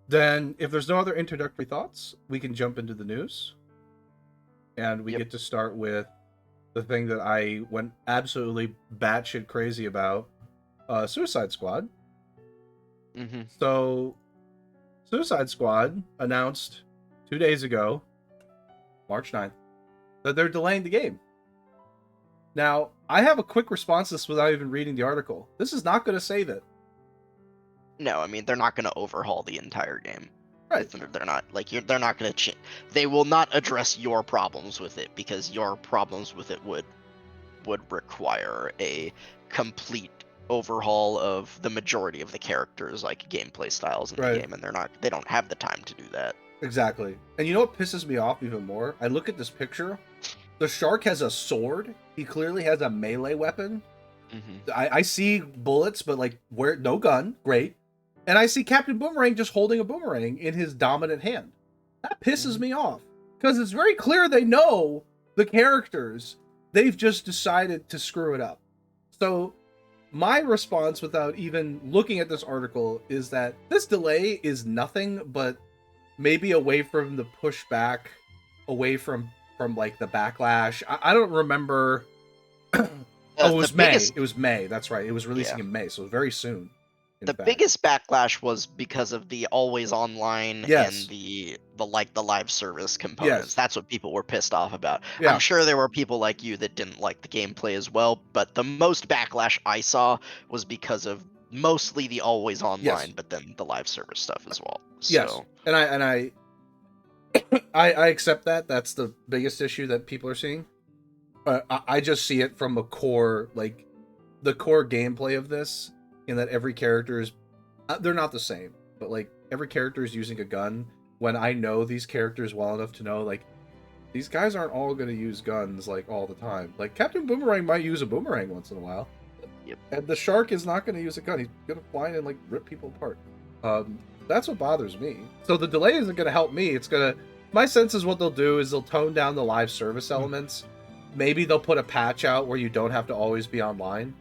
Then, if there's no other introductory thoughts, we can jump into the news. And we get to start with the thing that I went absolutely batshit crazy about, Suicide Squad. Mm-hmm. So, Suicide Squad announced 2 days ago, March 9th, that they're delaying the game. Now, I have a quick response to this without even reading the article. This is not going to save it. No, I mean, they're not going to overhaul the entire game. Right. They're not, like, they're not going to they will not address your problems with it, because your problems with it would require a complete overhaul of the majority of the characters, like gameplay styles in the game, and they don't have the time to do that. Exactly. And you know what pisses me off even more? I look at this picture. The shark has a sword. He clearly has a melee weapon. Mm-hmm. I see bullets, but like no gun. Great. And I see Captain Boomerang just holding a boomerang in his dominant hand. That pisses me off. Because it's very clear they know the characters. They've just decided to screw it up. So my response, without even looking at this article, is that this delay is nothing but maybe away from the pushback, away from like the backlash. I don't remember. It was May. It was May. That's right. It was releasing in May, so very soon. The biggest backlash was because of the always online and the live service components. Yes. That's what people were pissed off about. Yeah. I'm sure there were people like you that didn't like the gameplay as well, but the most backlash I saw was because of mostly the always online, but then the live service stuff as well. Yes. So. And I accept that. That's the biggest issue that people are seeing. I just see it from a core, like the core gameplay of this, in that every character is, they're not the same, but like every character is using a gun. When I know these characters well enough to know, like, these guys aren't all going to use guns like all the time. Like Captain Boomerang might use a boomerang once in a while. Yep. And the shark is not going to use a gun. He's going to fly in and like rip people apart. That's what bothers me. So the delay isn't going to help me. It's going to, my sense is what they'll do is they'll tone down the live service elements. Maybe they'll put a patch out where you don't have to always be online,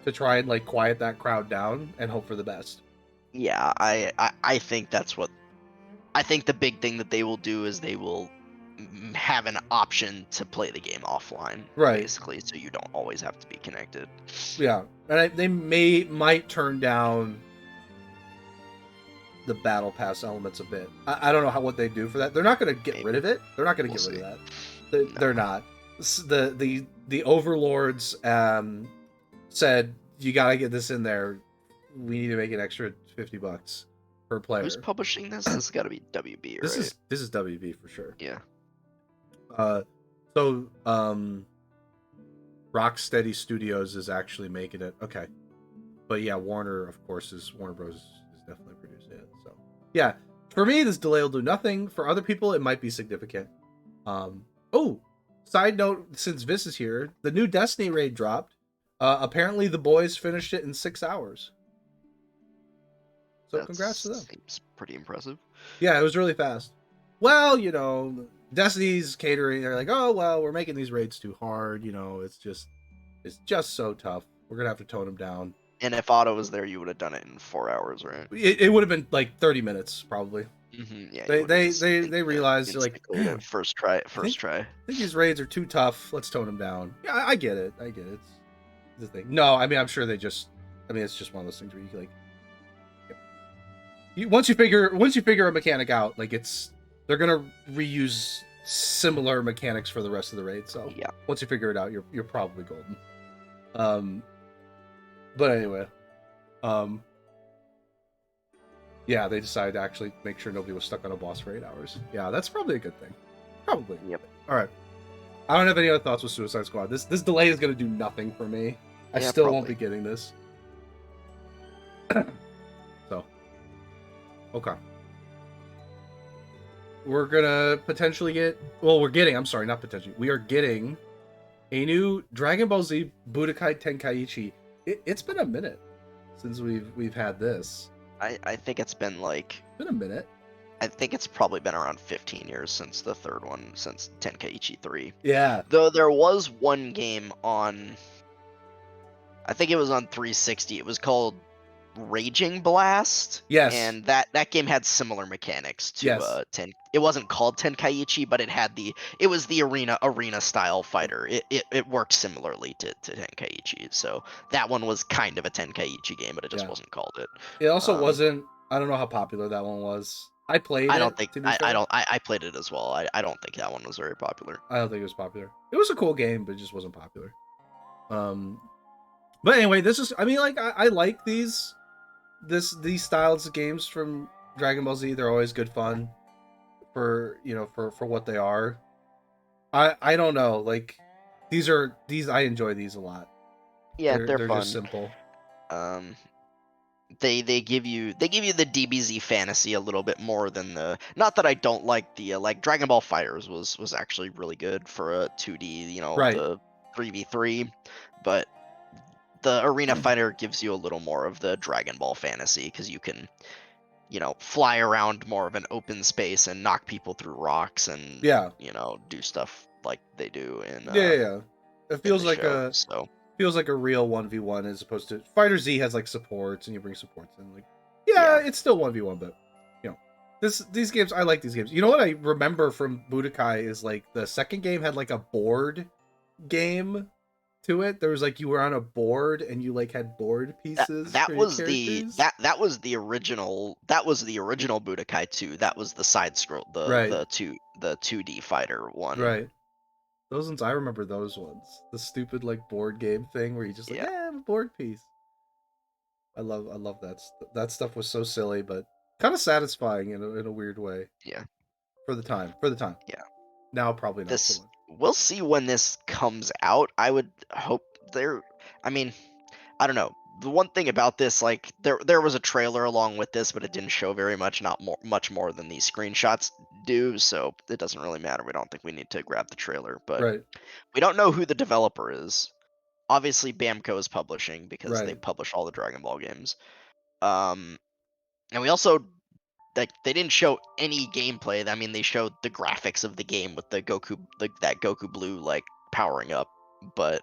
to try and like quiet that crowd down and hope for the best. Yeah, I think that's what, I think the big thing that they will do is they will have an option to play the game offline, basically, so you don't always have to be connected. Yeah, and they might turn down the battle pass elements a bit. I don't know what they do for that. They're not going to get rid of it. They're not going to get rid of that. They're not. The overlords said, you got to get this in there. We need to make an extra $50 per player. Who's publishing this? This has got to be WB, right? This is WB for sure. Yeah. So Rocksteady Studios is actually making it. Okay. But yeah, Warner, of course, Warner Bros. Is definitely producing it. So yeah, for me, this delay will do nothing. For other people, it might be significant. Side note, since Viz is here, the new Destiny raid dropped. Apparently the boys finished it in 6 hours. So congrats to them. Seems pretty impressive. Yeah, it was really fast. Well, you know, Destiny's catering, they're like, oh, well, we're making these raids too hard. You know, it's just so tough. We're going to have to tone them down. And if Otto was there, you would have done it in 4 hours, right? It would have been like 30 minutes, probably. Mm-hmm, yeah. They realized, like, first try. I think these raids are too tough. Let's tone them down. Yeah, I get it. It's the thing. No, I mean, I'm sure it's just one of those things where you like, once you figure a mechanic out, like they're gonna reuse similar mechanics for the rest of the raid. So yeah, once you figure it out, you're probably golden. But anyway, yeah, they decided to actually make sure nobody was stuck on a boss for 8 hours. Yeah, that's probably a good thing. Probably. Yep. All right. I don't have any other thoughts with Suicide Squad. This delay is going to do nothing for me. I still won't be getting this. So, okay. We're going to potentially get... Well, I'm sorry, not potentially. We are getting a new Dragon Ball Z Budokai Tenkaichi. It's been a minute since we've had this. I think it's been been a minute. I think it's probably been around 15 years since the third one, since Tenkaichi 3. Yeah. Though there was one game on, I think it was on 360. It was called Raging Blast. Yes. And that game had similar mechanics to Yes. It wasn't called Tenkaichi, but it was the arena style fighter. It worked similarly to Tenkaichi. So that one was kind of a Tenkaichi game, but it just Yeah. wasn't called it. It also wasn't. I don't know how popular that one was. I played I it. don't think To be fair, I played it as well. I don't think that one was very popular. I don't think it was popular. It was a cool game, but it just wasn't popular. But anyway, this is. I mean, like I like these styles of games from Dragon Ball Z. They're always good fun for for what they are. I don't know, like these I enjoy these a lot. Yeah, they're fun. Just simple. They give you the DBZ fantasy a little bit more than the. Not that I don't like the like Dragon Ball Fighters was actually really good for a 2D, Right. the 3v3, but the Arena Fighter gives you a little more of the Dragon Ball fantasy because you can fly around more of an open space and knock people through rocks and do stuff like they do in It feels like show, feels like a real 1v1 as opposed to Fighter Z has like supports and you bring supports in, like it's still 1v1, but these games, I like these games. You know what I remember from Budokai is like the second game had like a board game to it. There was like you were on a board and you like had board pieces. That was the original Budokai 2. That was the side scroll, the 2D fighter one. Right. Those ones, I remember those ones. The stupid like board game thing where you just like, I have a board piece. I love that. That stuff was so silly, but kind of satisfying in a weird way. Yeah. For the time. Yeah. Now probably not so much. We'll see when this comes out. I would hope I mean, I don't know. The one thing about this, like there was a trailer along with this, but it didn't show very much, much more than these screenshots do, so it doesn't really matter. We don't think we need to grab the trailer, but we don't know who the developer is. Obviously Bamco is publishing because they publish all the Dragon Ball games. And we also, like, they didn't show any gameplay. I mean, they showed the graphics of the game with the Goku, like that Goku Blue like powering up, but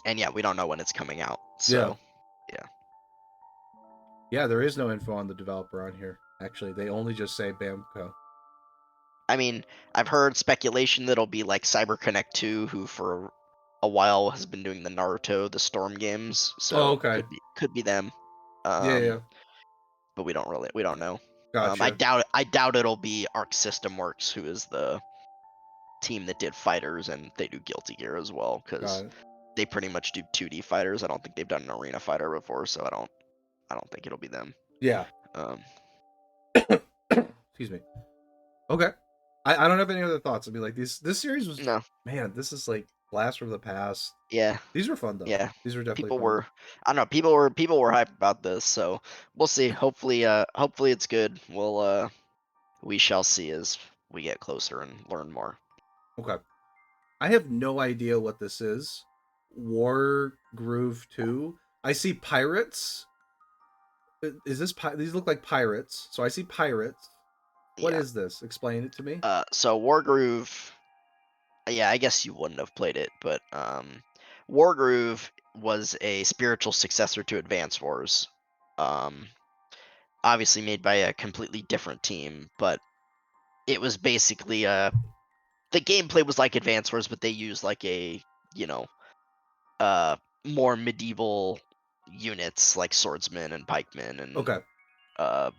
and we don't know when it's coming out. So yeah, there is no info on the developer on here. Actually, they only just say Bamco. I mean, I've heard speculation that it'll be like CyberConnect 2, who for a while has been doing the Naruto, the Storm games. So could be them. But we don't know. Gotcha. I doubt it'll be Arc System Works, who is the team that did Fighters, and they do Guilty Gear as well, because they pretty much do 2D fighters. I don't think they've done an arena fighter before, so I don't think it'll be them. Yeah. Excuse me. Okay. I don't have any other thoughts. I mean, like this series was man, this is like blast from the past. Yeah. These were fun though. Yeah. These were definitely people fun. were I don't know, people were hyped about this, so we'll see. Hopefully it's good. We shall see as we get closer and learn more. Okay. I have no idea what this is. Wargroove 2. I see pirates. Is this these look like pirates? So I see pirates. What is this? Explain it to me. So Wargroove, I guess you wouldn't have played it, but Wargroove was a spiritual successor to Advance Wars. Obviously made by a completely different team, but it was basically the gameplay was like Advance Wars, but they used like a more medieval units like swordsmen and pikemen and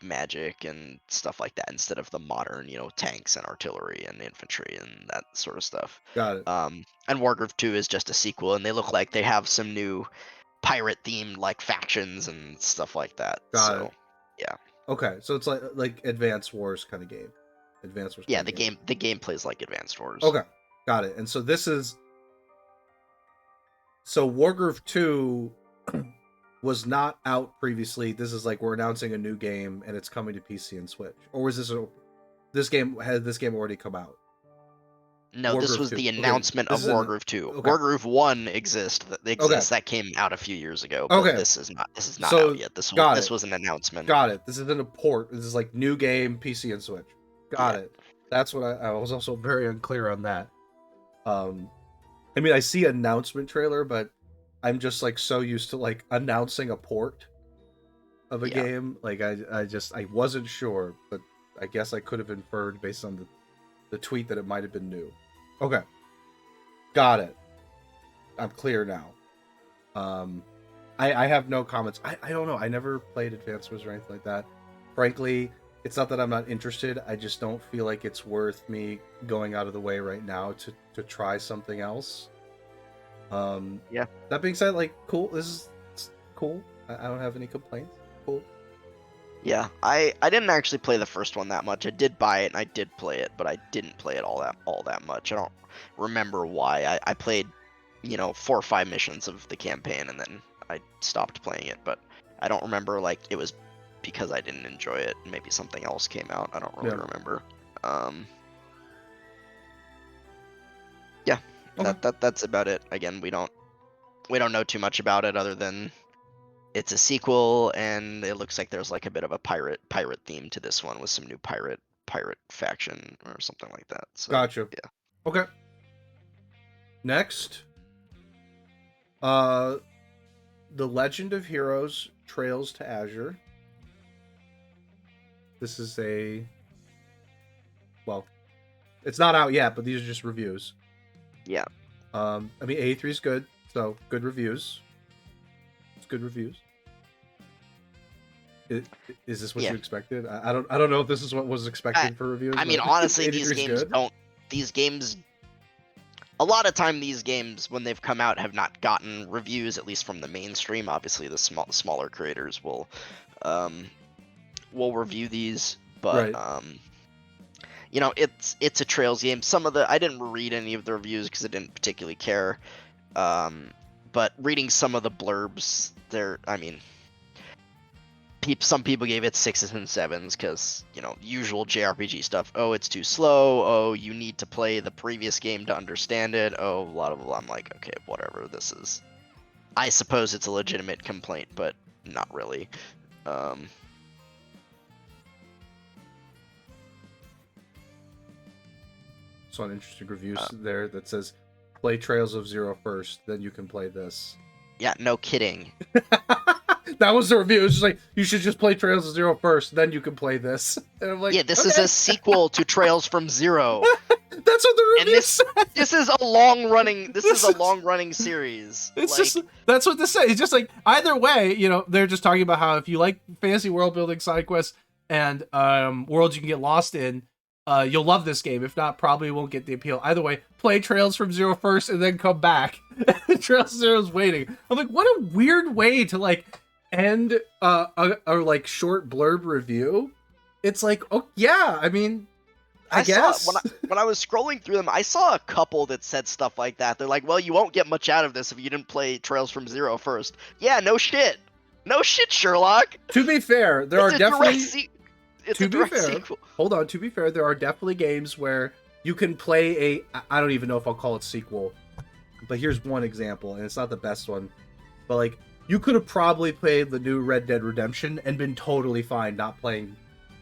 magic and stuff like that, instead of the modern tanks and artillery and infantry and that sort of stuff. Got it. And Wargroove 2 is just a sequel, and they look like they have some new pirate themed like factions and stuff like that. Got it. Yeah. Okay, so it's like Advance Wars kind of game. Advance Wars. Yeah, the game plays like Advanced Wars. Okay, got it. And so this is Wargroove 2 was not out previously. This is like we're announcing a new game and it's coming to PC and Switch. Or was this game already come out? No, Wargroove this was 2. The announcement of Wargroove 2. Okay. Wargroove 1 exists. That came out a few years ago. But this is not out yet. This was an announcement. Got it. This isn't a port. This is like new game, PC and Switch. Got it. That's what I was also very unclear on that. I mean, I see announcement trailer, but I'm just like so used to like announcing a port of a Yeah. game. Like I wasn't sure, but I guess I could have inferred based on the tweet that it might have been new. Okay. Got it. I'm clear now. I have no comments. I don't know. I never played Advance Wars or anything like that. Frankly, it's not that I'm not interested. I just don't feel like it's worth me going out of the way right now to try something else. Yeah. That being said, like, cool. This is cool. I don't have any complaints. Cool. Yeah, I didn't actually play the first one that much. I did buy it and I did play it, but I didn't play it all that much. I don't remember why. I played, 4 or 5 missions of the campaign and then I stopped playing it, but I don't remember like it was because I didn't enjoy it. Maybe something else came out. I don't really remember. Yeah, Okay. that's about it. Again, we don't know too much about it other than it's a sequel and it looks like there's like a bit of a pirate theme to this one with some new pirate faction or something like that. So Gotcha. yeah. Okay. Next, The Legend of Heroes: Trails to Azure. This is it's not out yet, but these are just reviews. Yeah. I mean, A3 is good, so good reviews. It's good reviews. Is this what you expected? I don't know if this is what was expected for reviews. I mean, honestly, these games a lot of time these games when they've come out have not gotten reviews, at least from the mainstream. Obviously the smaller creators will review these, but right. It's a Trails game. I didn't read any of the reviews because I didn't particularly care, but reading some of the blurbs some people gave it 6s and 7s because, usual JRPG stuff. Oh, it's too slow. Oh, you need to play the previous game to understand it. Oh, blah, blah, blah. I'm like, okay, whatever. I suppose it's a legitimate complaint, but not really. Saw an interesting review there that says, play Trails of Zero first, then you can play this. Yeah, no kidding. That was the review. It was just like, you should just play Trails of Zero first, then you can play this. And I'm like, yeah, this is a sequel to Trails from Zero. That's what the review said. This is a long running series. That's what this says. It's just like, either way, they're just talking about how if you like fantasy world building, side quests, and worlds you can get lost in, you'll love this game. If not, probably won't get the appeal. Either way, play Trails from Zero first and then come back. Trails Zero's waiting. I'm like, what a weird way to like end a like short blurb review. It's like, oh yeah, I mean, I guess when I was scrolling through them, I saw a couple that said stuff like that. They're like, well, you won't get much out of this if you didn't play Trails from Zero first. Yeah, no shit, Sherlock. To be fair, there are definitely. Sequel. Hold on. To be fair, there are definitely games where you can play I don't even know if I'll call it sequel, but here's one example, and it's not the best one, but like you could have probably played the new Red Dead Redemption and been totally fine not playing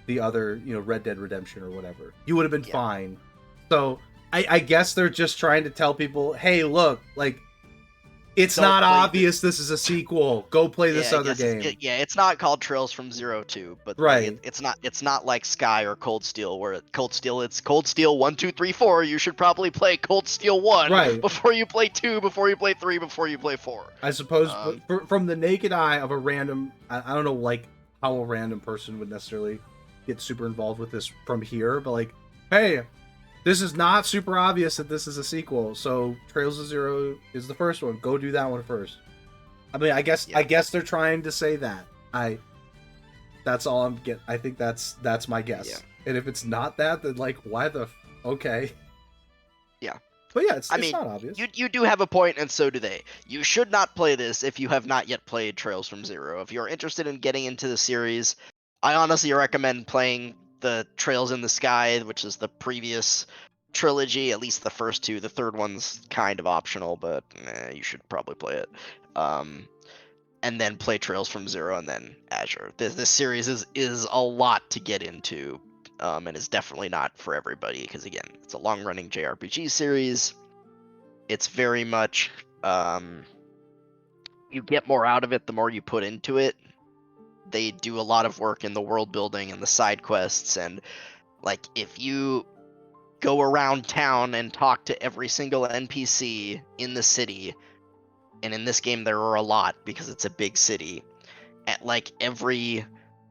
the other, Red Dead Redemption or whatever. You would have been fine. So I guess they're just trying to tell people, hey, look, like, it's not obvious this is a sequel. Go play this other game. It's not called Trails from Zero 2, but right. It's not like Sky or Cold Steel, where it's Cold Steel 1, 2, 3, 4. You should probably play Cold Steel 1 before you play 2, before you play 3, before you play 4. I suppose from the naked eye of a random, I don't know like how a random person would necessarily get super involved with this from here, but like, hey, this is not super obvious that this is a sequel, so Trails of Zero is the first one. Go do that one first. I mean, I guess they're trying to say that. That's all I'm getting. I think that's my guess. Yeah. And if it's not that, then like, why the okay? Yeah. But yeah, it's not obvious. You do have a point, and so do they. You should not play this if you have not yet played Trails from Zero. If you're interested in getting into the series, I honestly recommend playing the Trails in the Sky, which is the previous trilogy, at least the first 2. The third one's kind of optional, but you should probably play it. And then play Trails from Zero and then Azure. This series is a lot to get into, and is definitely not for everybody, because again, it's a long-running JRPG series. It's very much you get more out of it the more you put into it. They do a lot of work in the world building and the side quests, and like if you go around town and talk to every single NPC in the city, and in this game there are a lot because it's a big city, at like every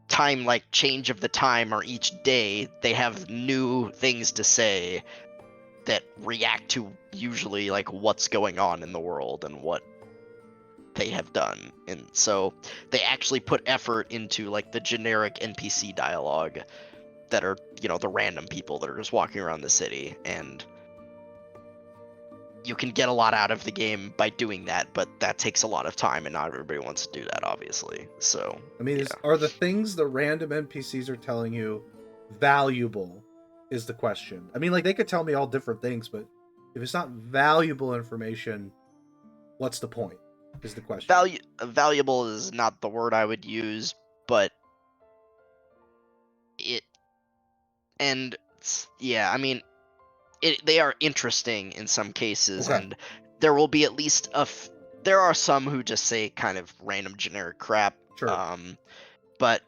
time like change of the time or each day they have new things to say that react to usually like what's going on in the world and what they have done. And so they actually put effort into like the generic NPC dialogue that are, you know, the random people that are just walking around the city, and you can get a lot out of the game by doing that, but that takes a lot of time and not everybody wants to do that, obviously. So I mean, yeah. are the things the random NPCs are telling you valuable is the question. I mean, like, they could tell me all different things, but if it's not valuable information, what's the point is the question. Valuable is not the word I would use, but it, and yeah, I mean, they are interesting in some cases, Okay. and there will be at least there are some who just say kind of random generic crap. Sure. But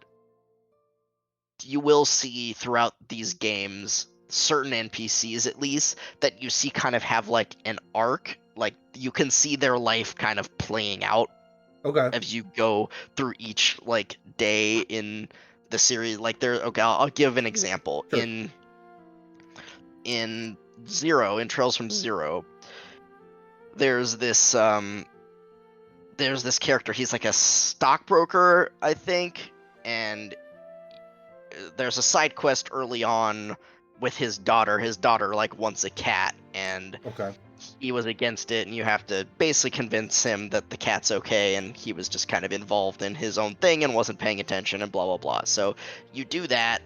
you will see throughout these games certain NPCs at least that you see kind of have like an arc. Like you can see their life kind of playing out Okay. as you go through each like day in the series. Like there, okay, I'll give an example. Sure. In Zero, in Trails from Zero, there's this character. He's like a stockbroker, I think, and there's a side quest early on with his daughter. His daughter like wants a cat, and Okay. he was against it, and you have to basically convince him that the cat's okay, and he was just kind of involved in his own thing and wasn't paying attention and blah blah blah. So you do that,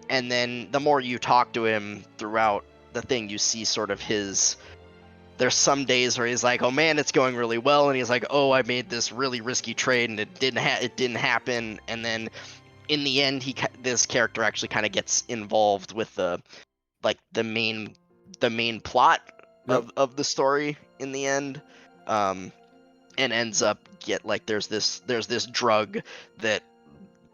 and then the more you talk to him throughout the thing, you see sort of his. There's some days where he's like, "Oh man, it's going really well," and he's like, "Oh, I made this really risky trade and it didn't happen." And then in the end, this character actually kind of gets involved with the main plot Yep. of the story in the end, and ends up there's this drug that,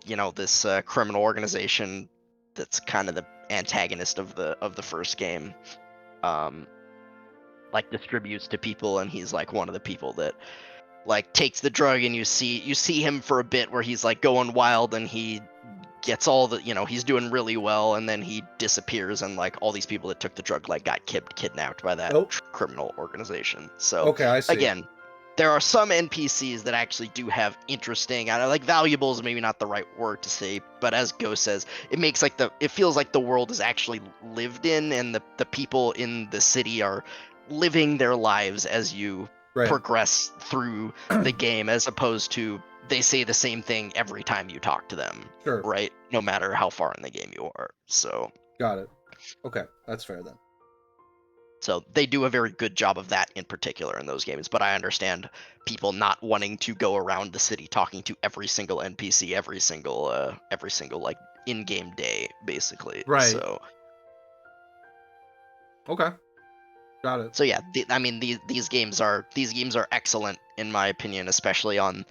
you know, this criminal organization that's kind of the antagonist of the first game, um, like distributes to people, and he's like one of the people that like takes the drug, and you see him for a bit where he's like going wild, and he gets all the, you know, he's doing really well, and then he disappears, and like all these people that took the drug like got kidnapped by that Oh. criminal organization. So Okay, I see. again, there are some NPCs that actually do have interesting, I like valuable is maybe not the right word to say, but as Ghost says, it makes like it feels like the world is actually lived in, and the people in the city are living their lives as you Right. progress through the game, as opposed to they say the same thing every time you talk to them. Sure. Right? No matter how far in the game you are. So Got it. Okay, that's fair then. So they do a very good job of that in particular in those games, but I understand people not wanting to go around the city talking to every single NPC every single like in-game day, basically. Right. So Okay. Got it. So yeah, I mean these games are excellent in my opinion, especially on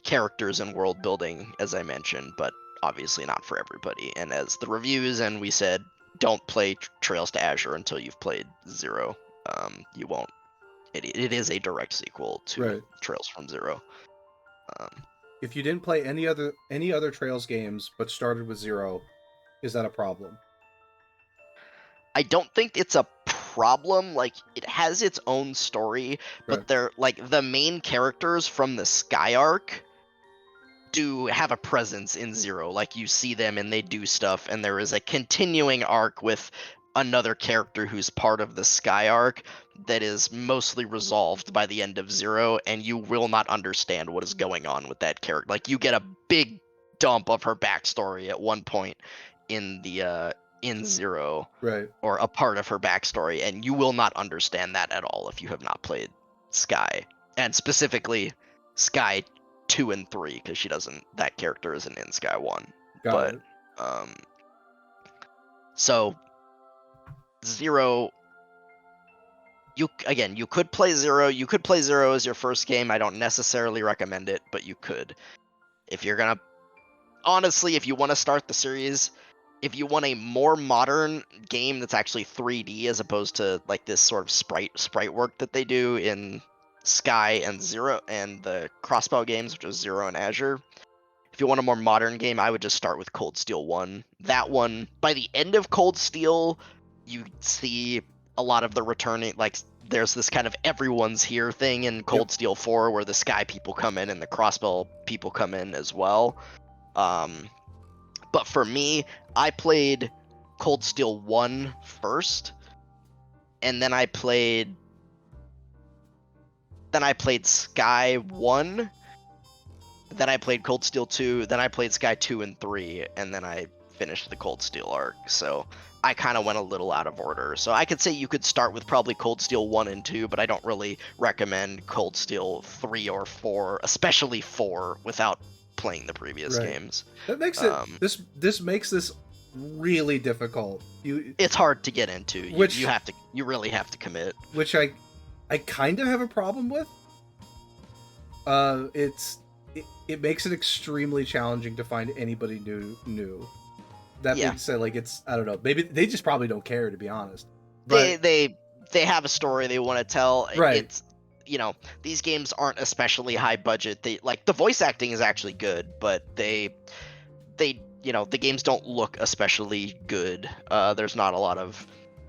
characters and world building, as I mentioned, but obviously not for everybody. And as the reviews and we said, don't play Trails to Azure until you've played Zero. You won't. It is a direct sequel to Right. Trails from Zero. If you didn't play any other Trails games but started with Zero, is that a problem? I don't think it's a problem. Like it has its own story, but Okay. they're like the main characters from the Sky arc do have a presence in Zero. Like you see them and they do stuff, and there is a continuing arc with another character who's part of the Sky arc that is mostly resolved by the end of Zero, and you will not understand what is going on with that character. Like you get a big dump of her backstory at one point in the in Zero, Right. or a part of her backstory, and you will not understand that at all if you have not played Sky, and specifically Sky 2 and 3, because that character isn't in Sky 1. Got it. So Zero you could play Zero. You could play Zero as your first game. I don't necessarily recommend it, but you could. If you're gonna honestly, if you want to start the series, if you want a more modern game that's actually 3D as opposed to like this sort of sprite work that they do in Sky and Zero and the Crossbow games, which is Zero and Azure. If you want a more modern game, I would just start with Cold Steel 1. That one, by the end of Cold Steel, you see a lot of the returning, like, there's this kind of everyone's here thing in Cold Steel 4 where the Sky people come in and the Crossbow people come in as well. But for me, I played Cold Steel 1 first, and then I played Sky 1, then I played Cold Steel 2, then I played Sky 2 and 3, and then I finished the Cold Steel arc. So I kind of went a little out of order. So I could say you could start with probably Cold Steel 1 and 2, but I don't really recommend Cold Steel 3 or 4, especially 4, without playing the previous games. That makes it this makes this really difficult. It's hard to get into. You really have to commit. Which I kind of have a problem with. It makes it extremely challenging to find anybody new. That being said, like, it's, I don't know, maybe they just probably don't care, to be honest. But they have a story they want to tell. Right. It's, you know, these games aren't especially high budget. They, like, the voice acting is actually good, but they you know, the games don't look especially good. There's not a lot of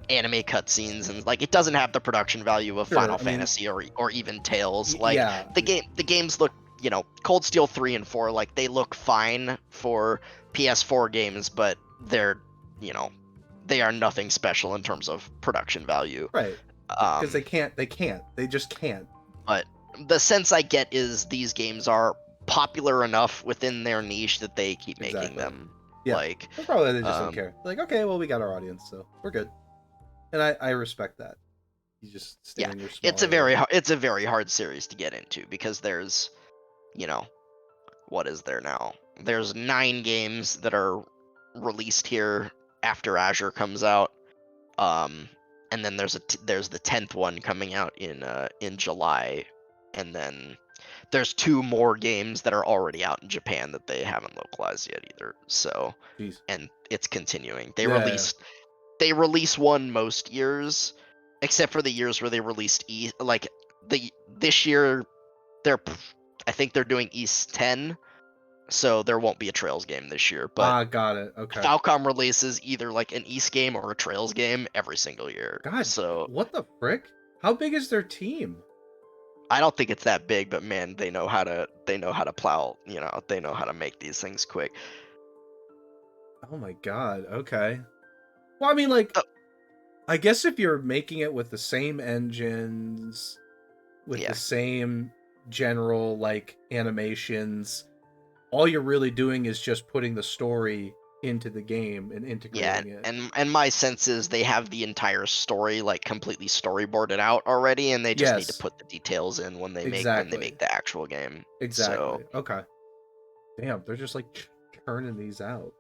anime cutscenes, and like, it doesn't have the production value of Final Fantasy or even Tales. Like, the games look, you know, Cold Steel 3 and 4, like, they look fine for PS4 games, but they're, you know, they are nothing special in terms of production value. Right. Because they just can't. But the sense I get is these games are popular enough within their niche that they keep making them. Yeah. Like, that's probably they just don't care. Like, okay, well, we got our audience, so we're good. And I respect that. You just stay in your small it's a very hard series to get into, because there's, you know, what is there now? There's 9 games that are released here after Azure comes out, and then there's the 10th one coming out in July, and then there's 2 more games that are already out in Japan that they haven't localized yet either. So, and it's continuing. They release one most years, except for the years where they released this year I think they're doing East 10, so there won't be a Trails game this year. But got it. Okay. Falcom releases either like an East game or a Trails game every single year. God, so what the frick? How big is their team? I don't think it's that big, but man, they know how to plow. You know, they know how to make these things quick. Oh my god. Okay. Well, I mean, like, I guess if you're making it with the same engines, with the same general, like, animations, all you're really doing is just putting the story into the game and integrating it. And my sense is they have the entire story, like, completely storyboarded out already, and they just need to put the details in when they make the actual game. Exactly. So, okay. Damn, they're just like churning these out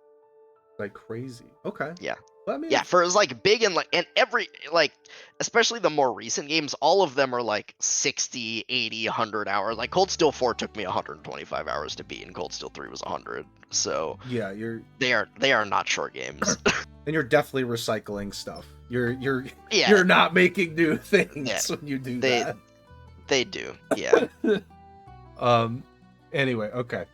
like crazy. Okay. Yeah. Well, I mean, for as like big and every, like, especially the more recent games, all of them are like 60, 80, 100 hours. Like, Cold Steel 4 took me 125 hours to beat, and Cold Steel 3 was 100. So yeah, they are not short games. And you're definitely recycling stuff. You're not making new things when you do that. They do. Yeah. Anyway, okay.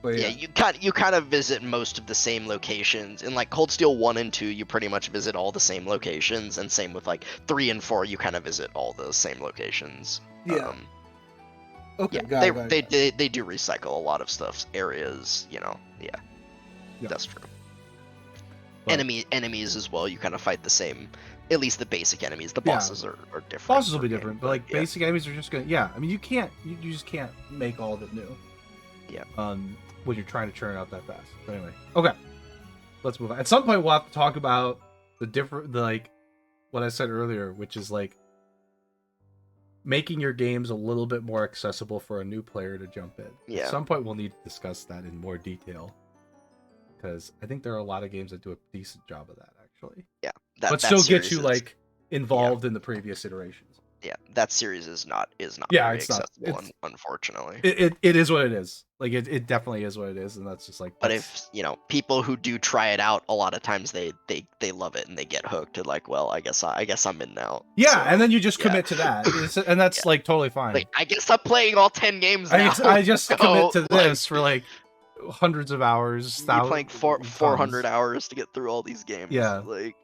But yeah, you kind of visit most of the same locations. In like Cold Steel 1 and 2, you pretty much visit all the same locations, and same with like 3 and 4, you kind of visit all the same locations. Yeah. Okay. Yeah, they do recycle a lot of stuff, areas, you know. Yeah. That's true. But enemies as well, you kind of fight the same, at least the basic enemies. The bosses are different. Bosses will be different, but like basic enemies are just gonna I mean, you just can't make all of it new. Yeah. When you're trying to churn it out that fast. But anyway, okay, let's move on. At some point, we'll have to talk about like what I said earlier, which is like making your games a little bit more accessible for a new player to jump in. Yeah. At some point, we'll need to discuss that in more detail, because I think there are a lot of games that do a decent job of that, actually. Yeah. But still get you like involved in the previous iterations. that series is not Yeah, very it's not. accessible, unfortunately. It is what it is. Like it definitely is what it is, and that's just like. But That's... if people who do try it out, a lot of times they love it and they get hooked. And like, well, I guess I'm in now. Yeah, So, and then you just yeah. commit to that, and that's like totally fine. Like, I guess I'm playing all 10 games now. I just So, commit to like, this for like hundreds of hours. You're playing thousands, 400 hours to get through all these games. Yeah. Like,